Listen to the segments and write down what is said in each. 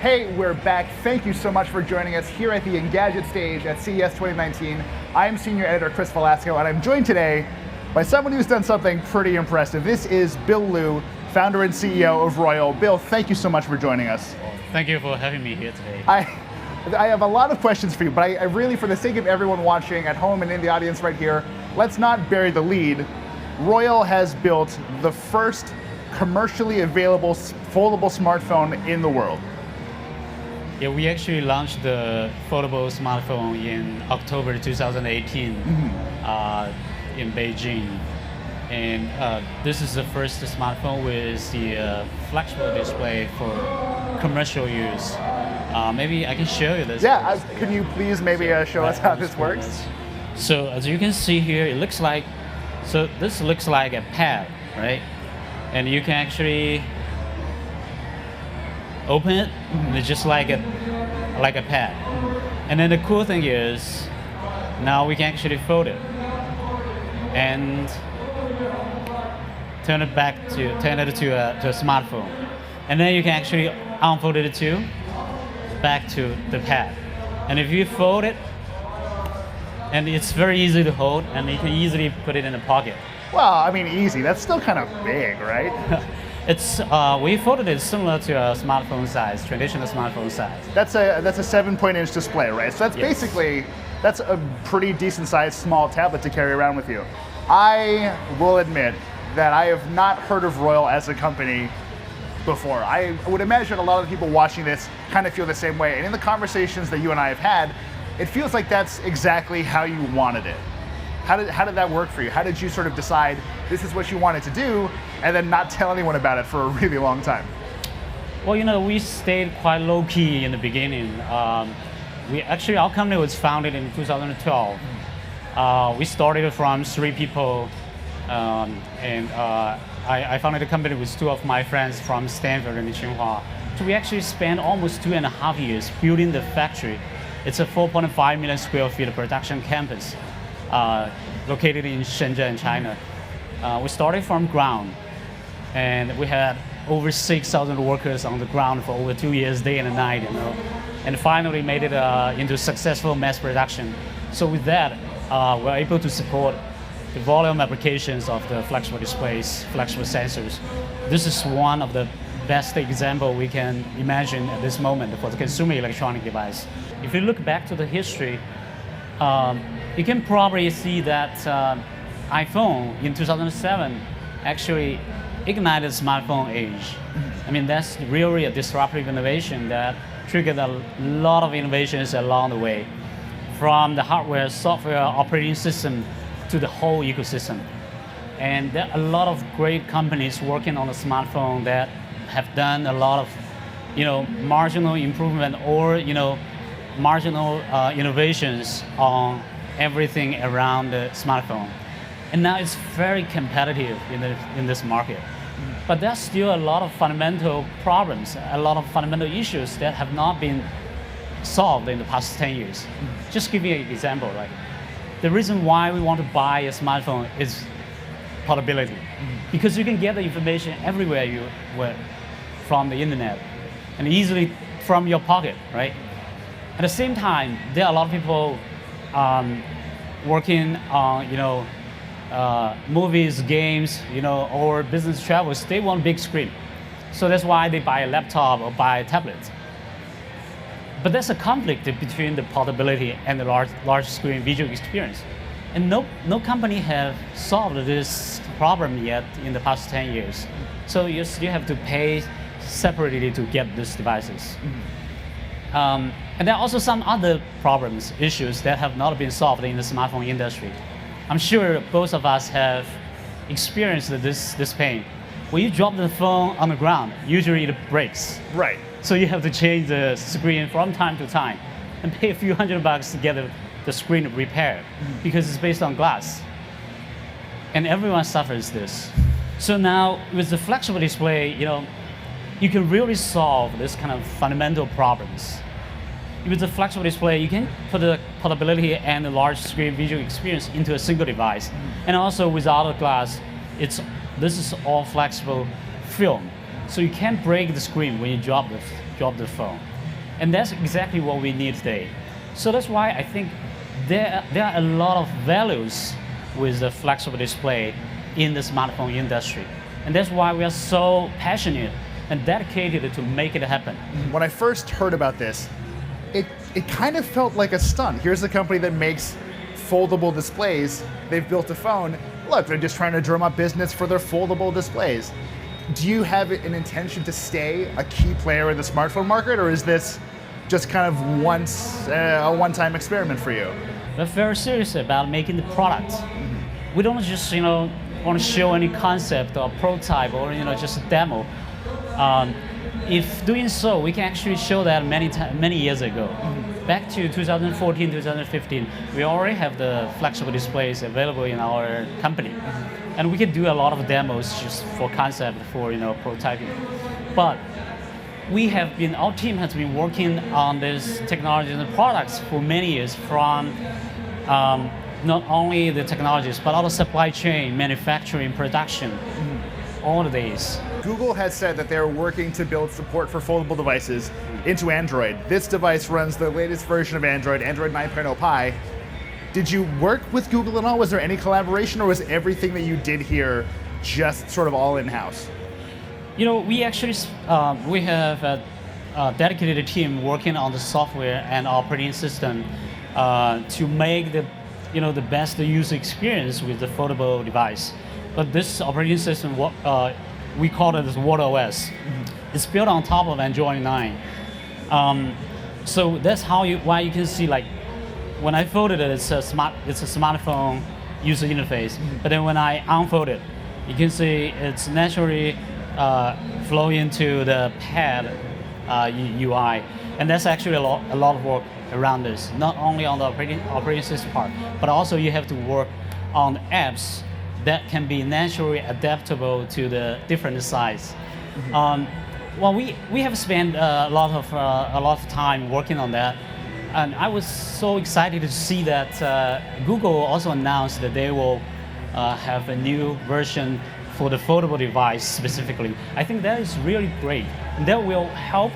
Hey, we're back. Thank you so much for joining us here at the Engadget stage at CES 2019. I'm Senior Editor Chris Velasco, and I'm joined today by someone who's done something pretty impressive. This is Bill Liu, founder and CEO of Royole. Bill, thank you so much for joining us. Thank you for having me here today. I have a lot of questions for you, but I really, for the sake of everyone watching at home and in the audience right here, let's not bury the lead. Royole has built the first commercially available foldable smartphone in the world. Yeah, we actually launched the foldable smartphone in October 2018 in Beijing. And this is the first smartphone with the flexible display for commercial use. Maybe I can show you this. Yeah, can you please maybe show us how this works? So as you can see here, it looks like, this looks like a pad, right? And you can actually open it, and it's just like a pad. And then the cool thing is, now we can actually fold it and turn it to a smartphone. And then you can actually unfold it too, back to the pad. And if you fold it, and it's very easy to hold, and you can easily put it in a pocket. Well, I mean, easy. That's still kind of big, right? We folded it similar to a smartphone size, traditional smartphone size. That's a 7-point-inch display, right? So that's basically, that's a pretty decent sized small tablet to carry around with you. I will admit that I have not heard of Royole as a company before. I would imagine a lot of the people watching this kind of feel the same way. And in the conversations that you and I have had, it feels like that's exactly how you wanted it. How did that work for you? How did you sort of decide this is what you wanted to do and then not tell anyone about it for a really long time? Well, we stayed quite low key in the beginning. Our company was founded in 2012. We started from 3 people, and I founded the company with 2 of my friends from Stanford and Tsinghua. So we actually spent almost 2.5 years building the factory. It's a 4.5 million square feet production campus located in Shenzhen, China. We started from ground, and we had over 6,000 workers on the ground for over 2 years, day and night, and finally made it into successful mass production. So with that, we're able to support the volume applications of the flexible displays, flexible sensors. This is one of the best example we can imagine at this moment for the consumer electronic device. If you look back to the history, you can probably see that iPhone in 2007 actually ignited smartphone age. I mean, that's really a disruptive innovation that triggered a lot of innovations along the way, from the hardware, software, operating system to the whole ecosystem. And there are a lot of great companies working on the smartphone that have done a lot of, marginal improvement or, marginal innovations on everything around the smartphone. And now it's very competitive in this market. But there's still a lot of fundamental problems, a lot of fundamental issues that have not been solved in the past 10 years. Just give you an example, right? The reason why we want to buy a smartphone is portability. Because you can get the information everywhere you were from the internet and easily from your pocket, right? At the same time, there are a lot of people working on, movies, games, or business travels. They want big screen. So that's why they buy a laptop or buy a tablet. But there's a conflict between the portability and the large screen visual experience. And no company have solved this problem yet in the past 10 years. So you still have to pay separately to get these devices. And there are also some other problems, issues that have not been solved in the smartphone industry. I'm sure both of us have experienced this pain. When you drop the phone on the ground, usually it breaks. Right. So you have to change the screen from time to time and pay a few $100 to get the screen repaired because it's based on glass. And everyone suffers this. So now with the flexible display, you can really solve this kind of fundamental problems. With the flexible display, you can put the portability and the large screen visual experience into a single device. And also without a glass, this is all flexible film. so you can't break the screen when you drop the phone. And that's exactly what we need today. So that's why I think there are a lot of values with the flexible display in the smartphone industry. And that's why we are so passionate and dedicated to make it happen. When I first heard about this, it kind of felt like a stunt. Here's a company that makes foldable displays. They've built a phone. Look, they're just trying to drum up business for their foldable displays. Do you have an intention to stay a key player in the smartphone market, or is this just kind of a one-time experiment for you? We're very serious about making the product. We don't just want to show any concept or prototype or just a demo. If doing so, we can actually show that many years ago. Back to 2014, 2015, we already have the flexible displays available in our company. And we can do a lot of demos just for concept, for prototyping. But our team has been working on this technology and products for many years, from not only the technologies, but also supply chain, manufacturing, production, all the days. Google has said that they're working to build support for foldable devices into Android. This device runs the latest version of Android 9.0 Pie. Did you work with Google at all? Was there any collaboration, or was everything that you did here just sort of all in-house? We actually we have a dedicated team working on the software and operating system to make the best user experience with the foldable device. But this operating system, we call it as Royole. It's built on top of Android 9. So that's why you can see, like, when I folded it, it's a smartphone user interface. But then when I unfold it, you can see it's naturally flow into the pad UI. And that's actually a lot of work around this, not only on the operating system part, but also you have to work on apps that can be naturally adaptable to the different size. Well, we have spent a lot of time working on that, and I was so excited to see that Google also announced that they will have a new version for the foldable device specifically. I think that is really great, and that will help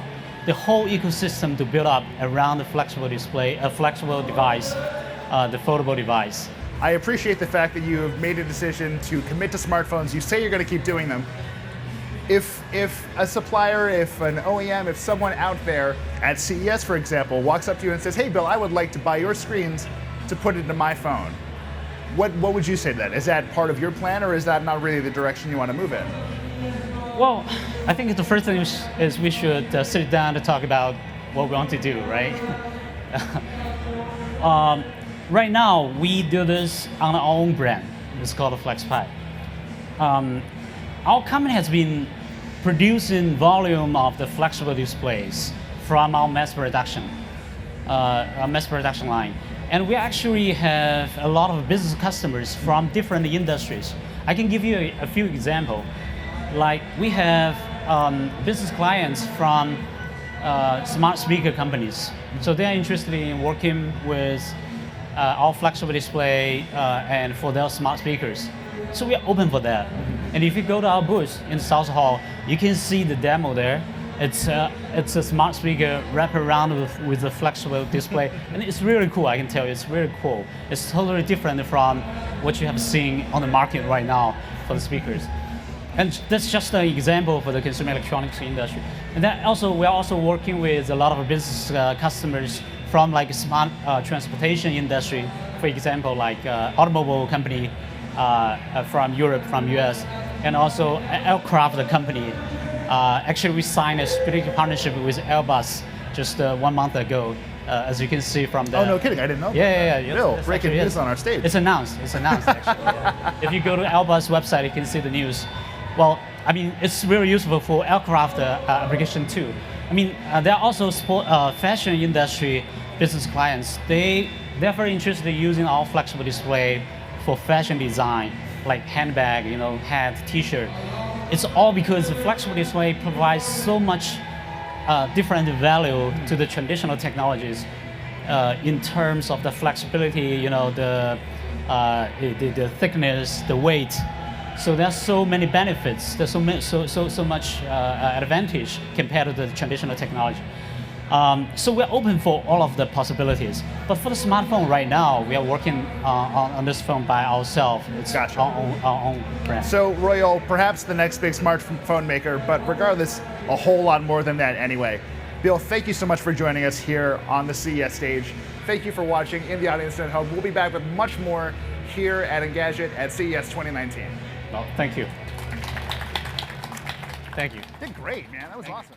the whole ecosystem to build up around the flexible display, a flexible device, the foldable device. I appreciate the fact that you have made a decision to commit to smartphones. You say you're going to keep doing them. If a supplier, if an OEM, if someone out there at CES, for example, walks up to you and says, "Hey, Bill, I would like to buy your screens to put into my phone," what would you say to that? Is that part of your plan, or is that not really the direction you want to move in? Well, I think the first thing is we should sit down to talk about what we want to do, right? Right now, we do this on our own brand. It's called FlexPai. Our company has been producing volume of the flexible displays from our mass production line. And we actually have a lot of business customers from different industries. I can give you a few examples. Like, we have business clients from smart speaker companies. So they are interested in working with our flexible display and for their smart speakers. So we are open for that. And if you go to our booth in South Hall, you can see the demo there. It's a smart speaker wrapped around with a flexible display, and it's really cool. I can tell you, it's really cool. It's totally different from what you have seen on the market right now for the speakers. And that's just an example for the consumer electronics industry. And then also, we're also working with a lot of business customers from, like, smart transportation industry, for example, like automobile company from Europe, from US, and also an aircraft company. Actually, we signed a strategic partnership with Airbus just 1 month ago, as you can see from the... Oh, no kidding, I didn't know that. Yeah. Bill, breaking news on our stage. It's announced actually. Yeah. If you go to Airbus website, you can see the news. Well, I mean, it's really useful for aircraft application too. I mean, there are also fashion industry business clients. They're very interested in using our flexible display for fashion design, like handbag, hat, T-shirt. It's all because the flexible display provides so much different value to the traditional technologies in terms of the flexibility, the thickness, the weight. So there's so many benefits. There's so much advantage compared to the traditional technology. So we're open for all of the possibilities. But for the smartphone right now, we are working on this phone by ourselves. It's Gotcha. our own brand. So Royole, perhaps the next big smartphone maker, but regardless, a whole lot more than that anyway. Bill, thank you so much for joining us here on the CES stage. Thank you for watching in the audience at home. We'll be back with much more here at Engadget at CES 2019. Well, thank you. Thank you. You did great, man. That was awesome.